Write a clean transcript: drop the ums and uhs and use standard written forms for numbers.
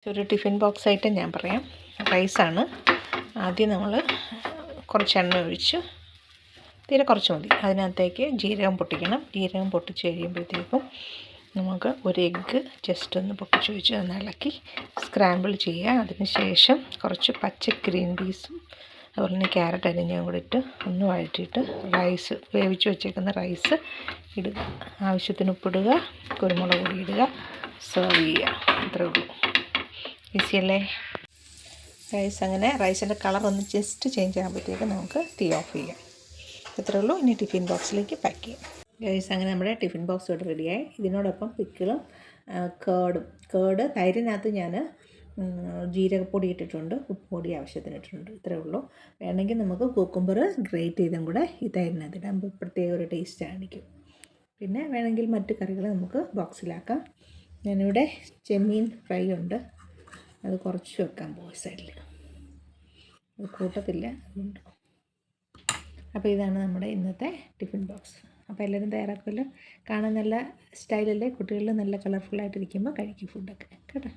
ഒരു tiffin box item ഞാൻ പറയാം. റൈസാണ്. ആദ്യം നമ്മൾ കുറച്ച് എണ്ണ ഒഴിച്ച്, തീരെ കുറച്ച് മതി, അതിനകത്തേക്ക് ജീരകം പൊട്ടിക്കണം. ജീരകം പൊട്ടിച്ച് കഴിയുമ്പോഴത്തേക്കും നമുക്ക് ഒരു എഗ്ഗ് ജസ്റ്റ് ഒന്ന് പൊട്ടിച്ച് വെച്ച് ഒന്ന് ഇളക്കി സ്ക്രാമ്പിൾ ചെയ്യുക. അതിന് ശേഷം കുറച്ച് പച്ച ഗ്രീൻ പീസും അതുപോലെ തന്നെ ക്യാരറ്റ് അരിഞ്ഞും കൂടി ഇട്ട് ഒന്ന് വഴറ്റിയിട്ട് റൈസ്, വേവിച്ച് വെച്ചേക്കുന്ന റൈസ് ഇടുക. ആവശ്യത്തിന് ഉപ്പിടുക, കുരുമുളക് പൊടി ഇടുക, സെർവ് ചെയ്യുക. അത്രേ ഉള്ളൂ. ഈസിയല്ലേ? റൈസിൻ്റെ കളർ ഒന്ന് ജസ്റ്റ് ചേഞ്ച് ആകുമ്പോഴത്തേക്ക് നമുക്ക് തീ ഓഫ് ചെയ്യാം. ഇത്രേ ഉള്ളൂ. ഇനി ടിഫിൻ ബോക്സിലേക്ക് പാക്ക് ചെയ്യാം. അങ്ങനെ നമ്മുടെ ടിഫിൻ ബോക്സ് ഇവിടെ റെഡിയായി. ഇതിനോടൊപ്പം പിക്കിളും കേട് തൈരിനകത്ത് ഞാൻ ജീരകപ്പൊടി ഇട്ടിട്ടുണ്ട്, ഉപ്പ് പൊടി ആവശ്യത്തിന് ഇട്ടിട്ടുണ്ട്. ഇത്രേ ഉള്ളൂ. വേണമെങ്കിൽ നമുക്ക് കുക്കുംബർ ഗ്രേറ്റ് ചെയ്തും കൂടെ ഈ തൈരിനകത്ത് ഇടാൻ പ്രത്യേക ഒരു ടേസ്റ്റ് ആയിരിക്കും. പിന്നെ വേണമെങ്കിൽ മറ്റ് കറികൾ നമുക്ക് ബോക്സിലാക്കാം. ഞാനിവിടെ ചെമ്മീൻ ഫ്രൈ ഉണ്ട്, അത് കുറച്ച് വെക്കാൻ പോകും സൈഡിൽ, അത് കൂട്ടത്തില്ല, അതുകൊണ്ട്. അപ്പോൾ ഇതാണ് നമ്മുടെ ഇന്നത്തെ ടിഫിൻ ബോക്സ്. അപ്പോൾ എല്ലാവരും തയ്യാറാക്കുമല്ലോ. കാണാൻ നല്ല സ്റ്റൈലല്ലേ, കുട്ടികൾ നല്ല കളർഫുള്ളായിട്ടിരിക്കുമ്പോൾ കഴിക്കും ഫുഡൊക്കെ കേട്ടോ.